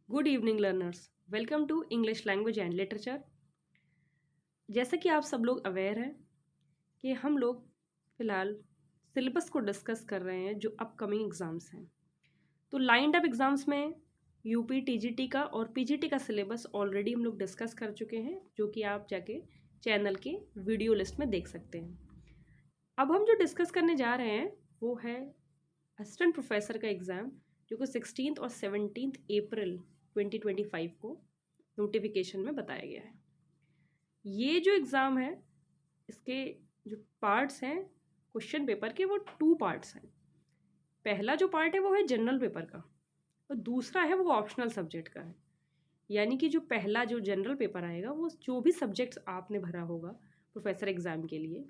Good evening learners, welcome to English language and literature. जैसा कि आप सब लोग अवेयर हैं कि हम लोग फ़िलहाल सिलेबस को डिस्कस कर रहे हैं जो अपकमिंग एग्ज़ाम्स हैं। तो लाइंड अप एग्ज़ाम्स में यूपी टीजीटी का और पीजीटी का सिलेबस ऑलरेडी हम लोग डिस्कस कर चुके हैं, जो कि आप जाके चैनल के वीडियो लिस्ट में देख सकते हैं। अब हम जो डिस्कस करने जा रहे हैं वो है असिस्टेंट प्रोफेसर का एग्ज़ाम, जो कि 16 और 17 अप्रैल 2025 को नोटिफिकेशन में बताया गया है। ये जो एग्ज़ाम है, इसके जो पार्ट्स हैं क्वेश्चन पेपर के, वो 2 पार्ट्स हैं। पहला जो पार्ट है वो है जनरल पेपर का और दूसरा है वो ऑप्शनल सब्जेक्ट का है। यानी कि जो पहला जो जनरल पेपर आएगा वो जो भी सब्जेक्ट्स आपने भरा होगा प्रोफेसर एग्ज़ाम के लिए,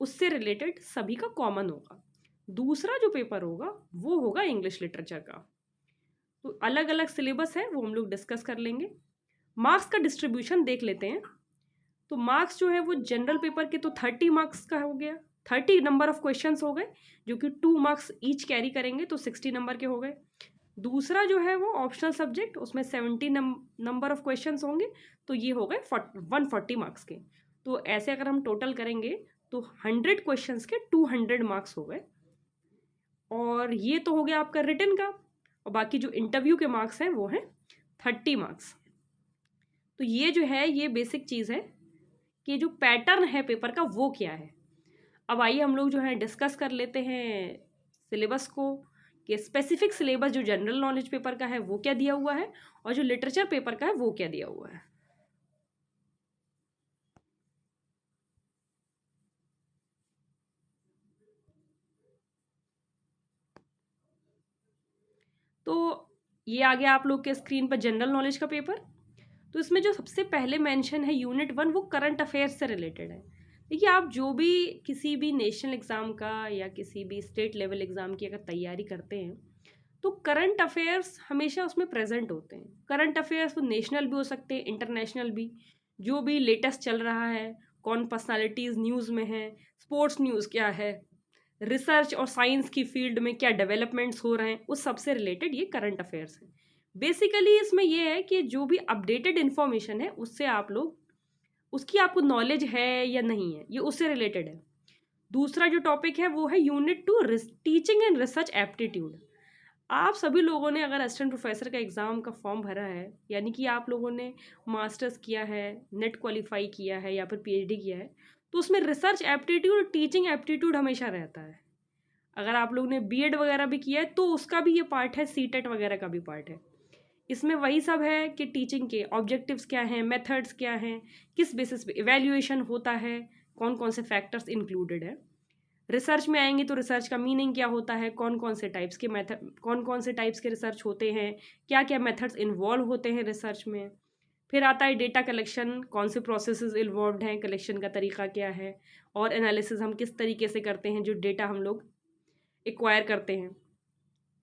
उससे रिलेटेड सभी का कॉमन होगा। दूसरा जो पेपर होगा वो होगा इंग्लिश लिटरेचर का। तो अलग अलग सिलेबस है, वो हम लोग डिस्कस कर लेंगे। मार्क्स का डिस्ट्रीब्यूशन देख लेते हैं। तो मार्क्स जो है वो जनरल पेपर के तो 30 मार्क्स का हो गया, 30 नंबर ऑफ क्वेश्चंस हो गए, जो कि 2 मार्क्स ईच कैरी करेंगे, तो 60 नंबर के हो गए। दूसरा जो है वो ऑप्शनल सब्जेक्ट, उसमें 70 नंबर ऑफ क्वेश्चंस होंगे, तो ये हो गए 140 मार्क्स के। तो ऐसे अगर हम टोटल करेंगे तो 100 क्वेश्चंस के 200 मार्क्स हो गए। और ये तो हो गया आपका रिटन का, और बाकी जो इंटरव्यू के मार्क्स हैं वो हैं 30 मार्क्स। तो ये जो है ये बेसिक चीज़ है कि जो पैटर्न है पेपर का वो क्या है। अब आइए हम लोग जो है डिस्कस कर लेते हैं सिलेबस को, कि स्पेसिफिक सिलेबस जो जनरल नॉलेज पेपर का है वो क्या दिया हुआ है और जो लिटरेचर पेपर का है वो क्या दिया हुआ है। तो ये आ गया आप लोग के स्क्रीन पर जनरल नॉलेज का पेपर। तो इसमें जो सबसे पहले मेंशन है यूनिट 1, वो करंट अफेयर्स से रिलेटेड है। देखिए, आप जो भी किसी भी नेशनल एग्ज़ाम का या किसी भी स्टेट लेवल एग्ज़ाम की अगर तैयारी करते हैं तो करंट अफेयर्स हमेशा उसमें प्रेजेंट होते हैं। करंट अफेयर्स वो नेशनल भी हो सकते हैं, इंटरनेशनल भी, जो भी लेटेस्ट चल रहा है, कौन पर्सनालिटीज़ न्यूज़ में है, स्पोर्ट्स न्यूज़ क्या है, रिसर्च और साइंस की फील्ड में क्या डेवलपमेंट्स हो रहे हैं, उस सबसे रिलेटेड ये करंट अफेयर्स है। बेसिकली इसमें ये है कि जो भी अपडेटेड इन्फॉर्मेशन है उससे आप लोग, उसकी आपको नॉलेज है या नहीं है, ये उससे रिलेटेड है। दूसरा जो टॉपिक है वो है unit 2, teaching and research aptitude. आप सभी लोगों ने अगर असिस्टेंट प्रोफेसर का एग्ज़ाम का फॉर्म भरा है, यानी कि आप लोगों ने मास्टर्स किया है, नेट क्वालिफाई किया है या फिर पीएचडी किया है, तो उसमें रिसर्च एप्टीट्यूड और टीचिंग एप्टीट्यूड हमेशा रहता है। अगर आप लोगों ने बीएड वगैरह भी किया है तो उसका भी ये पार्ट है, सीटेट वगैरह का भी पार्ट है। इसमें वही सब है कि टीचिंग के ऑब्जेक्टिव्स क्या हैं, मेथड्स क्या हैं, किस बेसिस पे इवैल्यूएशन होता है, कौन कौन से फैक्टर्स इंक्लूडेड है। रिसर्च में आएंगे तो रिसर्च का मीनिंग क्या होता है, कौन कौन से टाइप्स के मेथड, कौन कौन से टाइप्स के रिसर्च होते हैं, क्या क्या मेथड्स इन्वॉल्व होते हैं रिसर्च में। फिर आता है डेटा कलेक्शन, कौन से प्रोसेसेस इन्वॉल्व हैं, कलेक्शन का तरीका क्या है, और एनालिसिस हम किस तरीके से करते हैं जो डेटा हम लोग एक्वायर करते हैं।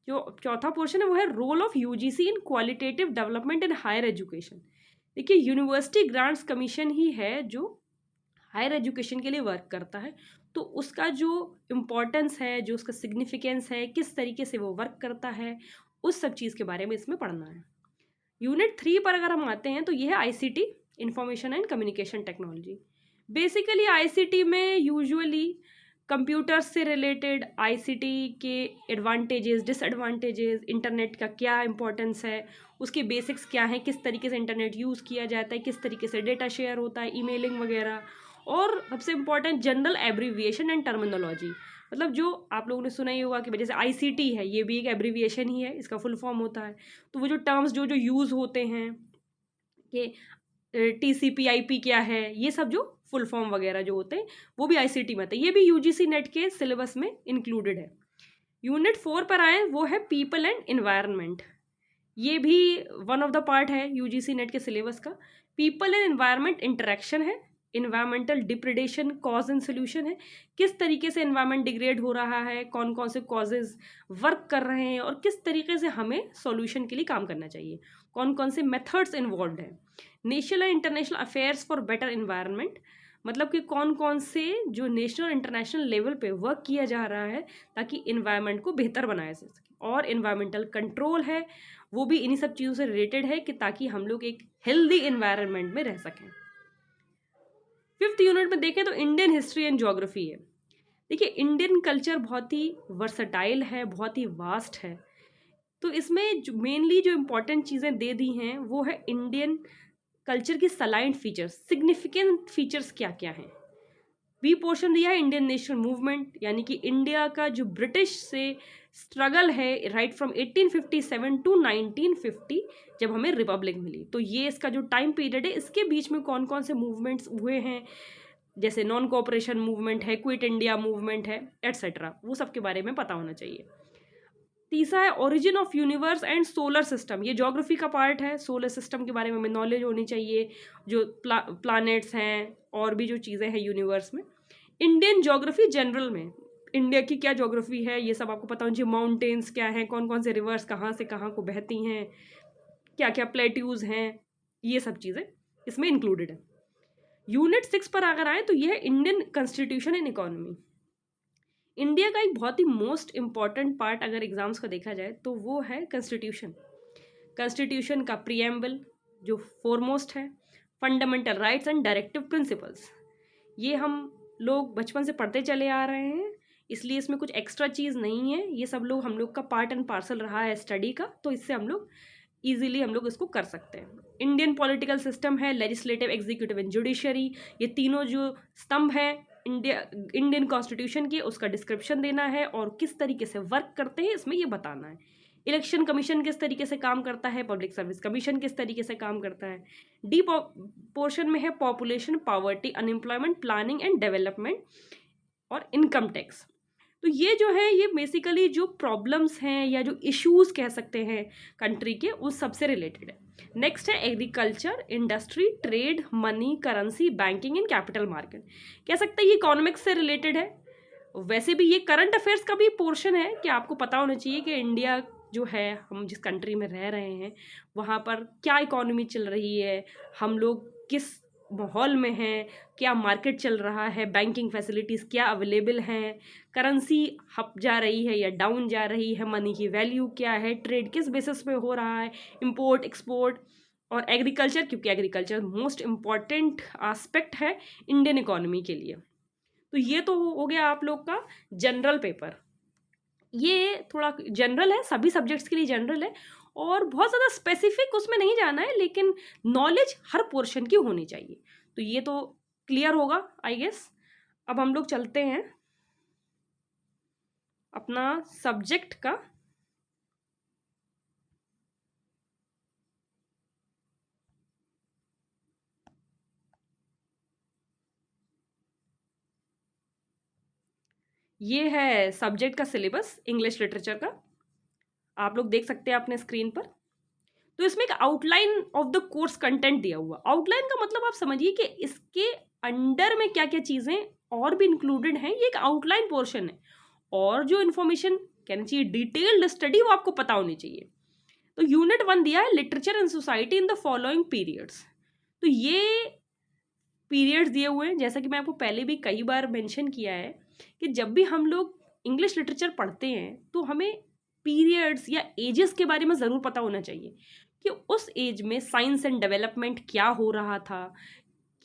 जो चौथा पोर्शन है वो है role of UGC in qualitative development in higher education. देखिए, यूनिवर्सिटी ग्रांट्स कमीशन ही है जो हायर एजुकेशन के लिए वर्क करता है, तो उसका जो इम्पोर्टेंस है, जो उसका सिग्निफिकेंस है, किस तरीके से वो वर्क करता है, उस सब चीज़ के बारे में इसमें पढ़ना है। यूनिट 3 पर अगर हम आते हैं तो ये है ICT, information and communication technology. Basically ICT में यूजुअली कंप्यूटर से रिलेटेड आईसीटी के एडवांटेजेस, डिसएडवांटेजेस, इंटरनेट का क्या इंपॉर्टेंस है, उसके बेसिक्स क्या हैं, किस तरीके से इंटरनेट यूज़ किया जाता है, किस तरीके से डेटा शेयर होता है, ईमेलिंग वगैरह, और सबसे important general abbreviation and terminology. मतलब जो आप लोगों ने सुना ही होगा कि जैसे आईसीटी है, ये भी एक एब्रीविएशन ही है, इसका फुल फॉर्म होता है। तो वो जो टर्म्स जो जो यूज़ होते हैं कि टीसीपी आईपी क्या है, ये सब जो फुल फॉर्म वगैरह जो होते हैं वो भी आईसीटी में आते हैं। ये भी यूजीसी नेट के सिलेबस में इंक्लूडेड है। यूनिट 4 पर आए, वो है पीपल एंड इन्वायरमेंट। ये भी वन ऑफ द पार्ट है यूजीसी नेट के सिलेबस का। पीपल एंड इन्वायरमेंट इंटरेक्शन है, इन्वायरमेंटल डिप्रेडेशन कॉज एंड सोल्यूशन है, किस तरीके से इन्वायरमेंट डिग्रेड हो रहा है, कौन कौन से कॉजेज वर्क कर रहे हैं और किस तरीके से हमें सॉल्यूशन के लिए काम करना चाहिए, कौन कौन से मेथड्स इन्वॉल्व हैं। National and international affairs for better environment, मतलब कि कौन कौन से जो नेशनल और इंटरनेशनल लेवल पे वर्क किया जा रहा है ताकि इन्वायरमेंट को बेहतर बनाया जा सके। और इन्वायरमेंटल कंट्रोल है वो भी इन्हीं सब चीज़ों से रिलेटेड है कि ताकि हम लोग एक हेल्दी इन्वायरमेंट में रह सकें। 5th यूनिट में देखें तो इंडियन हिस्ट्री एंड ज्योग्राफी है। देखिए इंडियन कल्चर बहुत ही वर्सटाइल है, बहुत ही वास्ट है। तो इसमें जो मेनली जो इम्पोर्टेंट चीज़ें दे दी हैं वो है इंडियन कल्चर की सलाइंट फीचर्स, सिग्निफिकेंट फीचर्स क्या क्या हैं। बी पोर्शन दिया है इंडियन नेशनल मूवमेंट, यानी कि इंडिया का जो ब्रिटिश से स्ट्रगल है राइट फ्रॉम 1857 टू 1950 जब हमें रिपब्लिक मिली। तो ये इसका जो टाइम पीरियड है, इसके बीच में कौन कौन से मूवमेंट्स हुए हैं, जैसे नॉन कोऑपरेशन मूवमेंट है, क्विट इंडिया मूवमेंट है, एट्सेट्रा, वो सब के बारे में पता होना चाहिए। तीसरा है origin of universe and solar system, ये ज्योग्राफी का पार्ट है। सोलर सिस्टम के बारे में हमें नॉलेज होनी चाहिए, जो प्लैनेट्स हैं और भी जो चीज़ें हैं यूनिवर्स में। इंडियन ज्योग्राफी जनरल में इंडिया की क्या ज्योग्राफी है ये सब आपको पता होना चाहिए। माउंटेन्स क्या हैं, कौन कौन से रिवर्स कहाँ से कहाँ को बहती हैं, क्या क्या प्लेट्यूज हैं, ये सब चीज़ें इसमें इंक्लूडेड है। यूनिट 6 पर अगर आए तो यह है Indian constitution and economy. India का एक बहुत ही मोस्ट इम्पॉर्टेंट पार्ट अगर एग्जाम्स का देखा जाए तो वो है कॉन्स्टिट्यूशन। कॉन्स्टिट्यूशन का प्रीएम्बल जो फोरमोस्ट है, fundamental rights and directive principles, ये हम लोग बचपन से पढ़ते चले आ रहे हैं, इसलिए इसमें कुछ एक्स्ट्रा चीज़ नहीं है। ये सब लोग हम लोग का पार्ट एंड पार्सल रहा है स्टडी का, तो इससे हम लोग ईजिली हम लोग इसको कर सकते हैं। इंडियन पॉलिटिकल सिस्टम है, लेजिस्लेटिव, एग्जीक्यूटिव एंड जुडिशरी, ये तीनों जो स्तंभ है इंडियन कॉन्स्टिट्यूशन के, उसका डिस्क्रिप्शन देना है और किस तरीके से वर्क करते हैं इसमें ये बताना है। इलेक्शन कमीशन किस तरीके से काम करता है, पब्लिक सर्विस कमीशन किस तरीके से काम करता है। डी पोर्शन में है population, poverty, unemployment, planning and development और इनकम टैक्स। तो ये जो है ये बेसिकली जो प्रॉब्लम्स हैं या जो इश्यूज कह सकते हैं कंट्री के, उस सबसे रिलेटेड है। नेक्स्ट है agriculture, industry, trade, money, currency, banking and capital market. कह सकते हैं ये इकोनॉमिक्स से रिलेटेड है। वैसे भी ये करंट अफेयर्स का भी पोर्शन है कि आपको पता होना चाहिए कि इंडिया जो है, हम जिस कंट्री में रह रहे हैं वहाँ पर क्या इकोनॉमी चल रही है, हम लोग किस माहौल में हैं, क्या मार्केट चल रहा है, बैंकिंग फैसिलिटीज़ क्या अवेलेबल हैं, करेंसी अप जा रही है या डाउन जा रही है, मनी की वैल्यू क्या है, ट्रेड किस बेसिस पे हो रहा है, इंपोर्ट एक्सपोर्ट, और एग्रीकल्चर, क्योंकि एग्रीकल्चर मोस्ट इम्पॉर्टेंट आस्पेक्ट है इंडियन इकोनॉमी के लिए। तो ये तो हो गया आप लोग का जनरल पेपर। ये थोड़ा जनरल है, सभी सब्जेक्ट्स के लिए जनरल है और बहुत ज़्यादा स्पेसिफिक उसमें नहीं जाना है, लेकिन नॉलेज हर पोर्शन की होनी चाहिए। तो ये तो क्लियर होगा आई गेस। अब हम लोग चलते हैं अपना सब्जेक्ट का। ये है सब्जेक्ट का सिलेबस इंग्लिश लिटरेचर का, आप लोग देख सकते हैं अपने स्क्रीन पर। तो इसमें एक outline of the course content दिया हुआ। आउटलाइन का मतलब आप समझिए कि इसके अंडर में क्या क्या चीज़ें और भी इंक्लूडेड हैं, ये एक आउटलाइन पोर्शन है। और जो इन्फॉर्मेशन कहना चाहिए डिटेल्ड स्टडी, वो आपको पता होनी चाहिए। तो यूनिट 1 दिया है literature and society in the following periods. तो ये पीरियड्स दिए हुए हैं, जैसा कि मैं आपको पहले भी कई बार मेंशन किया है कि जब भी हम लोग इंग्लिश लिटरेचर पढ़ते हैं तो हमें पीरियड्स या एजेस के बारे में ज़रूर पता होना चाहिए कि उस एज में साइंस एंड डेवलपमेंट क्या हो रहा था,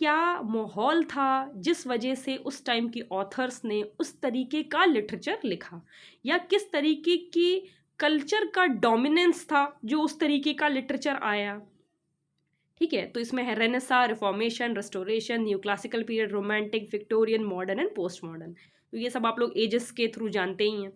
क्या माहौल था जिस वजह से उस टाइम की ऑथर्स ने उस तरीके का लिटरेचर लिखा, या किस तरीके की कल्चर का डोमिनेंस था जो उस तरीके का लिटरेचर आया। ठीक है, तो इसमें है Renaissance, reformation, restoration, new classical period, romantic, Victorian, modern and post modern. तो ये सब आप लोग एजेस के थ्रू जानते ही हैं।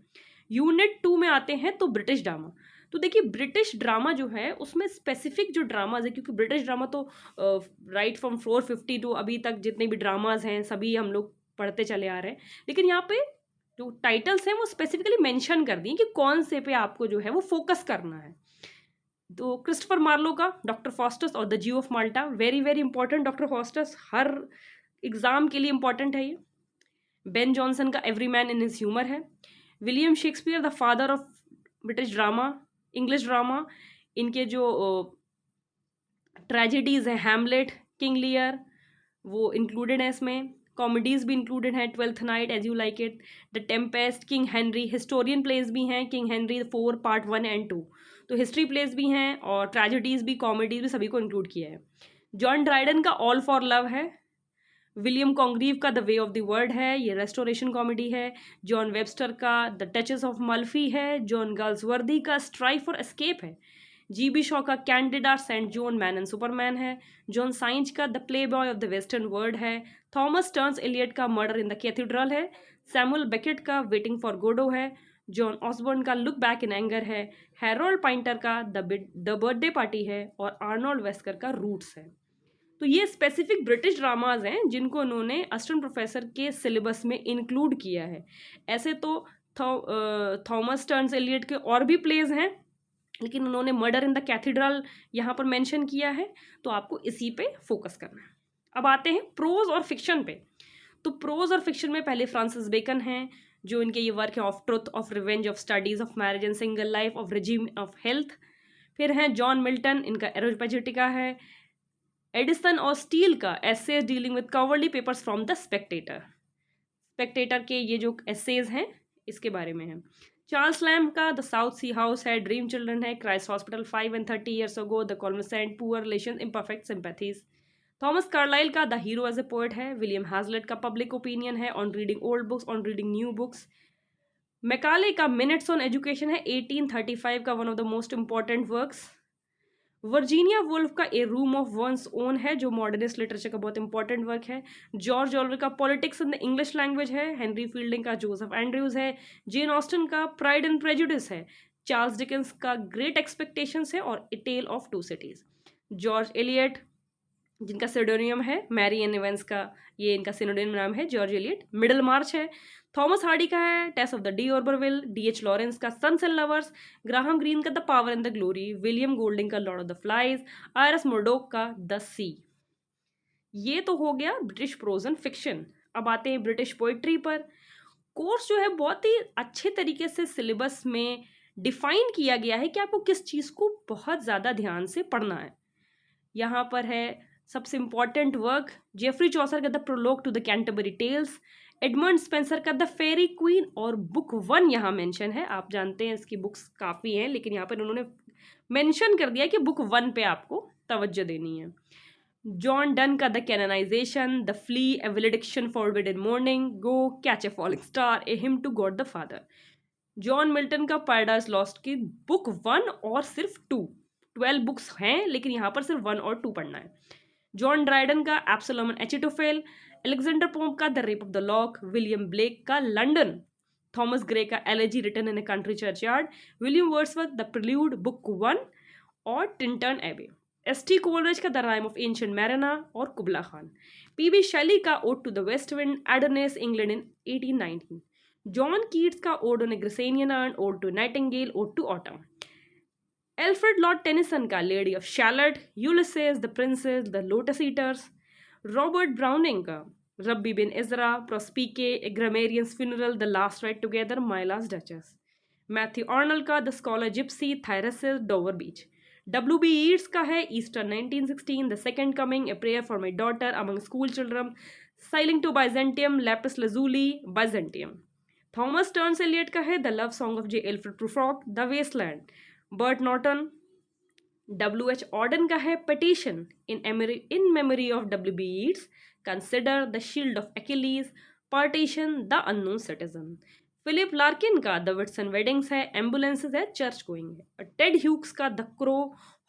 यूनिट 2 में आते हैं तो ब्रिटिश ड्रामा। तो देखिए ब्रिटिश ड्रामा जो है उसमें स्पेसिफिक जो ड्रामाज है, क्योंकि ब्रिटिश ड्रामा तो राइट फ्रॉम 450 टू अभी तक जितने भी ड्रामाज हैं सभी हम लोग पढ़ते चले आ रहे हैं, लेकिन यहाँ पे जो टाइटल्स हैं वो स्पेसिफिकली मेंशन कर दिए कि कौन से पे आपको जो है वो फोकस करना है। तो क्रिस्टोफर मार्लो का डॉक्टर फॉस्टस और the Jew of Malta, very very important. Doctor Faustus हर एग्जाम के लिए इंपॉर्टेंट है ये। बेन जॉनसन का every man in his humour है। William Shakespeare the father of British drama, English drama, इनके जो ट्रेजेडीज़ हैं, हैमलेट, किंग लियर, वो इंक्लूडेड है इसमें। कॉमेडीज़ भी इंक्लूडेड हैं, twelfth night, as you like it, the tempest, King Henry, historian plays भी हैं, किंग हेनरी 4 पार्ट 1 एंड 2, तो हिस्ट्री प्लेज भी हैं और ट्रेजेडीज़ भी, कॉमेडीज़ भी, सभी को इंक्लूड किया है। जॉन ड्राइडन का ऑल फॉर लव है, विलियम कॉन्ग्रीव का the way of the world है, ये रेस्टोरेशन कॉमेडी है। जॉन वेबस्टर का द टचेस ऑफ मल्फी है। जॉन गर्ल्सवर्दी का स्ट्राइव फॉर एस्केप है। जीबी शॉ का Candida saint John man and superman है। जॉन साइंज का the playboy of the western world है। थॉमस टर्न्स एलियट का murder in the cathedral है। Samuel Beckett का waiting for Godot है। John Osborne का look back in anger है। Harold पाइंटर का द बर्थडे पार्टी है और आर्नोल्ड वेस्कर का रूट्स है। तो ये स्पेसिफिक ब्रिटिश ड्रामाज हैं जिनको उन्होंने अस्टन प्रोफेसर के सिलेबस में इंक्लूड किया है। ऐसे तो थॉमस टर्न्स एलियट के और भी प्लेज हैं, लेकिन उन्होंने मर्डर इन द कैथीड्रल यहाँ पर मेंशन किया है, तो आपको इसी पे फोकस करना है। अब आते हैं प्रोज और फिक्शन पे। तो प्रोज और फिक्शन में पहले फ्रांसिस बेकन हैं, जो इनके ये वर्क है of truth, of revenge, of studies of marriage and single life, of regime of health. फिर हैं जॉन मिल्टन, इनका एरोपैजेटिका है। एडिसन और स्टील का essays dealing with Coverley papers from the Spectator. Spectator के ये जो एसेज हैं इसके बारे में है। चार्ल्स लैम्ब का द साउथ सी हाउस है, ड्रीम चिल्ड्रन है, Christ's hospital 5 and 30 years ago, the convalescent, poor relations, imperfect sympathies. Thomas Carlyle का the hero as a poet है। विलियम हैजलिट का पब्लिक ओपिनियन है, on reading old books, on reading new books. Macaulay का minutes on education है, 1835 का, one of the most important works. Virginia Woolf का a room of one's own है, जो modernist literature का बहुत इंपॉर्टेंट वर्क है। जॉर्ज ऑर्वेल का politics in the English language है। हेनरी फील्डिंग का जोसेफ एंड्रयूज है। जेन ऑस्टन का प्राइड एंड प्रेजुडिस है। चार्ल्स डिकेंस का ग्रेट एक्सपेक्टेशंस है और a tale of two cities. George Eliot, जिनका सिनोनिम है मैरी एन इवेंस का, ये इनका सिनोनिम नाम है जॉर्ज एलियट, मिडल मार्च है। थॉमस हार्डी का है Tess of the D'Urberville. DH Lawrence का sons and lovers. Graham Greene का the power and the glory. William Golding का lord of the flies. Iris Murdoch का the सी। ये तो हो गया ब्रिटिश प्रोज एंड फिक्शन। अब आते हैं ब्रिटिश पोइट्री पर। कोर्स जो है बहुत ही अच्छे तरीके से सिलेबस में डिफाइन किया गया है कि आपको किस चीज़ को बहुत ज़्यादा ध्यान से पढ़ना है। यहाँ पर है सबसे इंपॉर्टेंट वर्क जेफरी चौसर का the prologue to the Canterbury tales. Edmund Spenser का द फेरी क्वीन और बुक 1 यहाँ मेंशन है। आप जानते हैं इसकी बुक्स काफ़ी हैं, लेकिन यहाँ पर उन्होंने मेंशन कर दिया कि बुक 1 पे आपको तवज्जो देनी है। जॉन डन का the canonization, the flea, a valediction forbidding mourning, go, catch a falling star, a hymn to God the father. John Milton का पैराडाइज लॉस्ट की बुक 1 और सिर्फ 2, 12 बुक्स हैं लेकिन यहाँ पर सिर्फ 1 और 2 पढ़ना है। जॉन ड्राइडन का Absalom and Achitophel. Alexander Pope का the rape of the lock. William Blake का लंदन। थॉमस ग्रे का elegy written in a country churchyard. William Wordsworth the prelude book 1 और टिंटन एबे। एस.टी. कोलरिज का the rime of ancient mariner और Kubla Khan. PB. Shelley का ode to the west wind, Adonais, England in 1819। John Keats का ode on a Grecian urn, ode to Nightingale, ode to autumn. Alfred Lord Tennyson का lady of Shalott, Ulysses, the princess, the lotus eaters. Robert Browning का Rabbi Ben Ezra, Prospice, a grammarian's funeral, the last ride together, my last duchess. Matthew Arnold का the scholar gipsy, Thyrsis, Dover Beach. W.B. Yeats का है Easter 1916, the second coming, a prayer for my daughter, among school children, sailing to Byzantium, lapis lazuli, Byzantium. Thomas Stearns Eliot का है the love song of J Alfred Prufrock, the waste land. Burnt Norton. W.H. Auden का है petition, in memory of W.B. Yeats, consider, the shield of Achilles, partition, the unknown citizen. Philip Larkin का the Whitsun weddings है, ambulances है, church going है। Ted Hughes का the crow,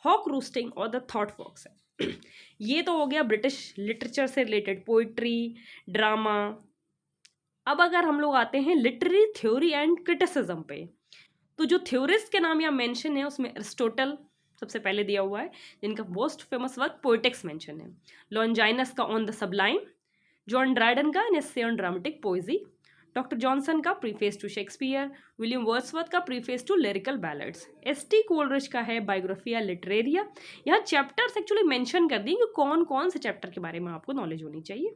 hoc रूस्टिंग और the thought fox है। ये तो हो गया ब्रिटिश लिटरेचर से रिलेटेड, पोइट्री, ड्रामा। अब अगर हम लोग आते हैं लिटरेरी थ्योरी एंड क्रिटिसिज्म पे, तो जो थ्योरिस्ट के नाम यहाँ मेंशन है उसमें एरिस्टोटल सबसे पहले दिया हुआ है, जिनका most famous work poetics mention है। लॉन्जाइनस का on the sublime. John Dryden का an essay on dramatic poesy. Doctor Johnson का preface to Shakespeare. William Wordsworth का preface to lyrical ballads. ST. Coleridge का है बायोग्राफिया लिटरेरिया। यहाँ chapters actually mention कर दिए कि कौन कौन से चैप्टर के बारे में आपको नॉलेज होनी चाहिए।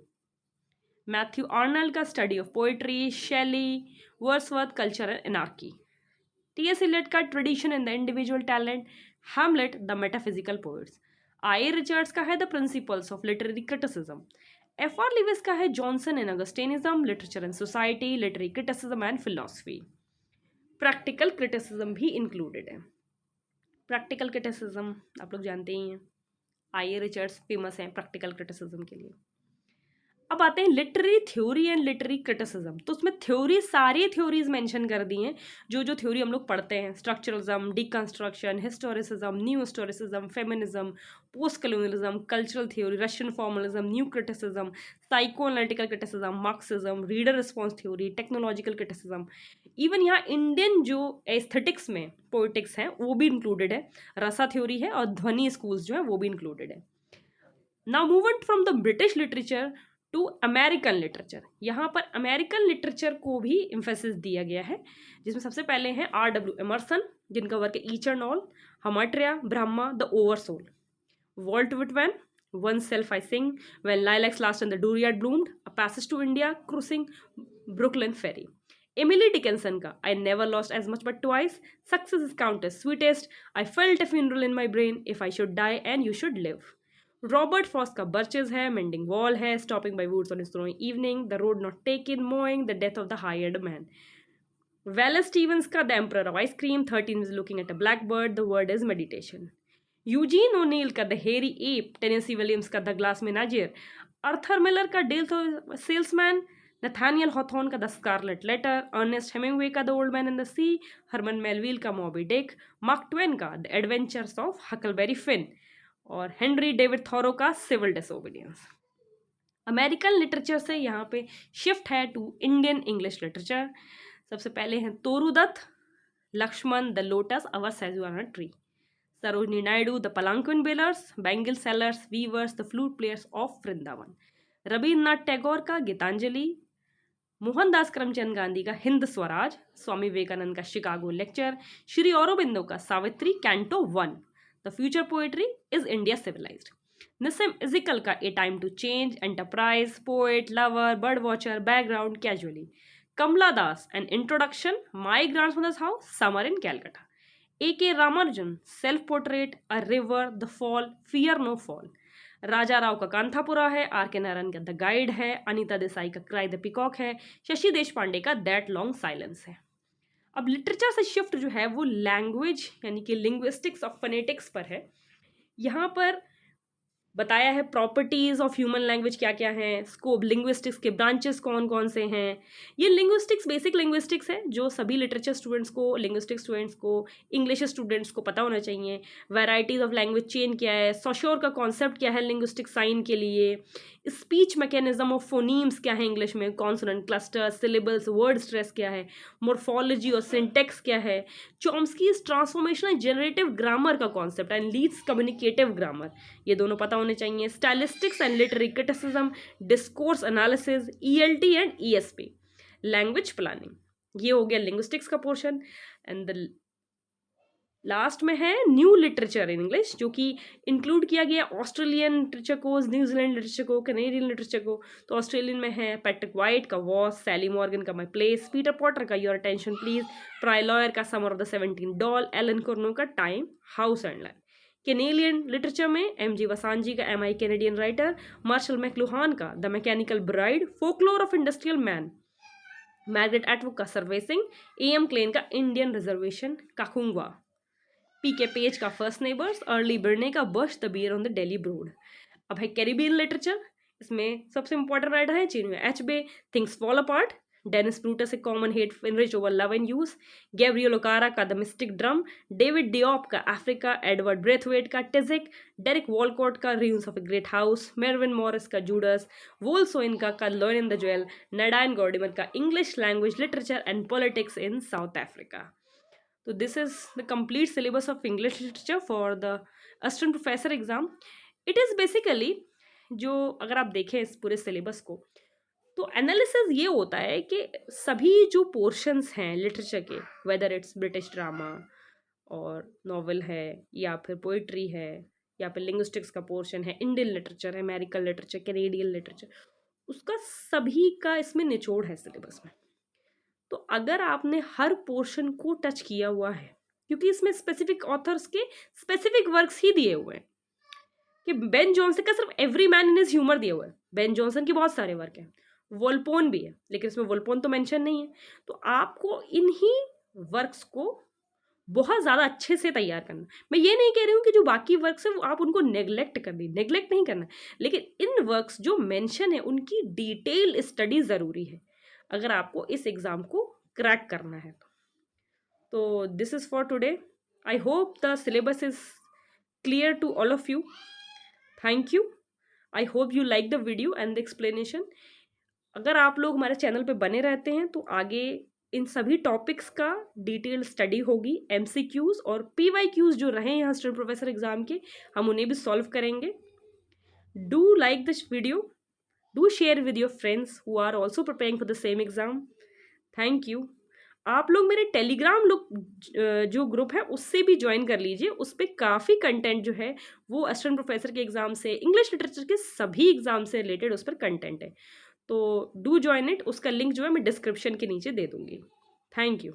मैथ्यू आर्नल्ड का study of poetry. Shelley, Wordsworth, culture and anarchy. TS. Eliot का tradition in the individual talent. Hamlet, the metaphysical poets. I. Richards का है the principles of literary criticism. F.R. Lewis का है Johnson and Augustanism, literature and society, literary criticism and philosophy. Practical criticism भी included है। Practical criticism आप लोग जानते ही हैं, आई ए रिचर्ड्स फेमस हैं प्रैक्टिकल क्रिटिसिज्म के लिए। अब आते हैं literary theory and literary criticism. तो उसमें थ्योरी, सारी थ्योरीज मेंशन कर दी हैं जो थ्योरी हम लोग पढ़ते हैं, structuralism, deconstruction, historicism, new historicism, feminism, post colonialism, cultural theory, Russian formalism, new criticism, psycho analytical criticism, Marxism, reader response theory, technological criticism. Even यहाँ इंडियन जो एस्थेटिक्स में पोइटिक्स हैं वो भी इंक्लूडेड है, रसा थ्योरी है, और ध्वनि स्कूल्स जो है वो भी इंक्लूडेड है। Now move on from the British literature to American literature. यहाँ पर अमेरिकन लिटरेचर को भी एम्फेसिस दिया गया है, जिसमें सबसे पहले हैं R.W. एमर्सन, जिनका वर्क है each and all, Hamatreya, Brahma, the oversoul, Walt Whitman, one's self I sing, when lilacs last and the dooryard bloomed, a passage to India, crossing Brooklyn ferry. Emily Dickinson का I never lost as much but twice, success is counted sweetest, I felt a funeral in my brain, if I should die and you should live. Robert Frost का birches है, mending wall है, stopping bye woods on snowy evening, the road not taken, mowing, the death of the hired man. Wallace Stevens का the emperor of ice cream, 13 is looking at a blackbird, the word is meditation। Eugene O'Neill का the hairy ape, Tennessee Williams का the glass menagerie, Arthur Miller का डेल salesman, Nathaniel Hawthorne का the scarlet letter, Ernest Hemingway का the old man in the sea, Herman Melville का Moby Dick, Mark Twain का the adventures of Huckleberry Finn, और Henry David Thoreau का civil disobedience. American literature से यहाँ पे shift है टू इंडियन इंग्लिश लिटरेचर। सबसे पहले हैं Toru Dutt, Lakshman, the lotus, our casuarina tree, Sarojini Naidu, the palanquin bearers, bangle sellers, weavers, the flute players of Vrindavan, Rabindranath Tagore का गीतांजलि, मोहनदास करमचंद गांधी का हिंद स्वराज, स्वामी विवेकानंद का शिकागो लेक्चर, श्री औरोबिंदो का Savitri canto 1, the future poetry is India civilised, Nissim Ezekiel का a time to change, enterprise, poet, lover, bird watcher, background, casually, Kamala Das an introduction, my grandfather's house, summer in Calcutta, A.K. Ramanujan, self portrait, a river, the fall, fear no fall, Raja Rao का कांथापुरा है, R.K. Narayan का the guide है, अनीता देसाई का cry the peacock है, शशि देश पांडे का that long silence है। अब लिटरेचर से शिफ्ट जो है वो लैंग्वेज यानी कि लिंग्विस्टिक्स ऑफ फोनेटिक्स पर है। यहाँ पर बताया है प्रॉपर्टीज ऑफ ह्यूमन लैंग्वेज क्या क्या हैं, स्कोप, लिंग्विस्टिक्स के ब्रांचेस कौन कौन से हैं। ये लिंग्विस्टिक्स बेसिक लिंग्विस्टिक्स है जो सभी लिटरेचर स्टूडेंट्स को, लिंग्विस्टिक्स स्टूडेंट्स को, इंग्लिश स्टूडेंट्स को पता होना चाहिए। वैराइटीज ऑफ लैंग्वेज चेन क्या है, सॉश्योर का कॉन्सेप्ट क्या है लिंग्विस्टिक साइन के लिए, स्पीच मैकेनिज्म ऑफ फोनीम्स क्या है इंग्लिश में, consonant cluster, syllables, word stress क्या है, मोर्फोलॉजी और सिंटेक्स क्या है, चॉम्स्कीज ट्रांसफॉर्मेशनल जनरेटिव ग्रामर का concept and Leech's communicative grammar, ये दोनों पता होने चाहिए। Stylistics and literary criticism, discourse analysis, ELT and ESP, language planning, ये हो गया लिंग्विस्टिक्स का पोर्शन। एंड द लास्ट में है न्यू लिटरेचर इन इंग्लिश, जो कि इंक्लूड किया गया ऑस्ट्रेलियन लिटरेचर को, न्यूजीलैंड लिटरेचर को, कैनेडियन लिटरेचर को। तो ऑस्ट्रेलियन में है पैट्रिक वाइट का वॉस, सैली मॉर्गन का माई प्लेस, पीटर पॉटर का योर अटेंशन प्लीज, प्राय लॉयर का summer of the 17 doll, Allen Curnow का time, house and life. Canadian literature में MG वसांजी का MI Canadian writer, Marshall McLuhan का the mechanical bride, folklore of industrial man, Margaret Atwood का servicing, AM Klein का Indian reservation, काकुंगवा, PK Page का first neighbours, Earle Birney का bush the bear on the Delhi road. अब है Caribbean literature, इसमें सबसे इंपॉर्टेंट राइटर है चीन में HB, things fall apart, Dennis Brutus, a common hate enrich over love and use, Gabriel Okara का the mystic drum, David Diop का Africa, Edward Brathwaite का टिजिक, डेरिक वॉलकॉट का ruins of a great house, Mervyn Morris का Judas, Wole Soyinka का learn in the jewel, Nadine Gordimer का English language literature and politics in South Africa. तो this is the complete syllabus of English literature for the assistant professor exam. It is basically, जो अगर आप देखें इस पूरे syllabus को, तो एनालिसिस ये होता है कि सभी जो पोर्शंस हैं लिटरेचर के, वेदर इट्स ब्रिटिश ड्रामा और नॉवल है, या फिर पोइट्री है, या फिर लिंग्विस्टिक्स का पोर्शन है, इंडियन लिटरेचर है, अमेरिकन लिटरेचर, कैनेडियन लिटरेचर, उसका सभी का इसमें निचोड़ है सिलेबस में। तो अगर आपने हर पोर्शन को टच किया हुआ है, क्योंकि इसमें स्पेसिफिक ऑथर्स के स्पेसिफिक वर्क्स ही दिए हुए हैं कि बेन जॉनसन का सिर्फ every man in his humour दिया हुआ है, बेन जॉनसन के बहुत सारे वर्क हैं, वोल्पोन भी है लेकिन इसमें वोल्पोन तो मेंशन नहीं है। तो आपको इन्हीं वर्क्स को बहुत ज़्यादा अच्छे से तैयार करना। मैं ये नहीं कह रही हूँ कि जो बाकी वर्क्स हैं वो आप उनको नेग्लेक्ट कर दी, नेग्लेक्ट नहीं करना, लेकिन इन वर्क्स जो मेंशन है उनकी डिटेल स्टडी ज़रूरी है अगर आपको इस एग्ज़ाम को क्रैक करना है। तो this is for today. I hope the syllabus is clear to all of you. Thank you. I hope you like the video and the explanation. अगर आप लोग हमारे चैनल पे बने रहते हैं तो आगे इन सभी टॉपिक्स का डिटेल स्टडी होगी, MCQs और PYQs जो रहे हैं असिस्टेंट प्रोफेसर एग्जाम के, हम उन्हें भी सॉल्व करेंगे। Do like this video, do share with your friends who are also preparing for the same exam. Thank you. आप लोग मेरे टेलीग्राम जो ग्रुप है उससे भी ज्वाइन कर लीजिए, उस पर काफ़ी कंटेंट जो है वो असिस्टेंट प्रोफेसर के एग्ज़ाम से, इंग्लिश लिटरेचर के सभी एग्ज़ाम से रिलेटेड उस पर कंटेंट है। तो डू ज्वाइन इट, उसका लिंक जो है मैं डिस्क्रिप्शन के नीचे दे दूँगी। Thank you.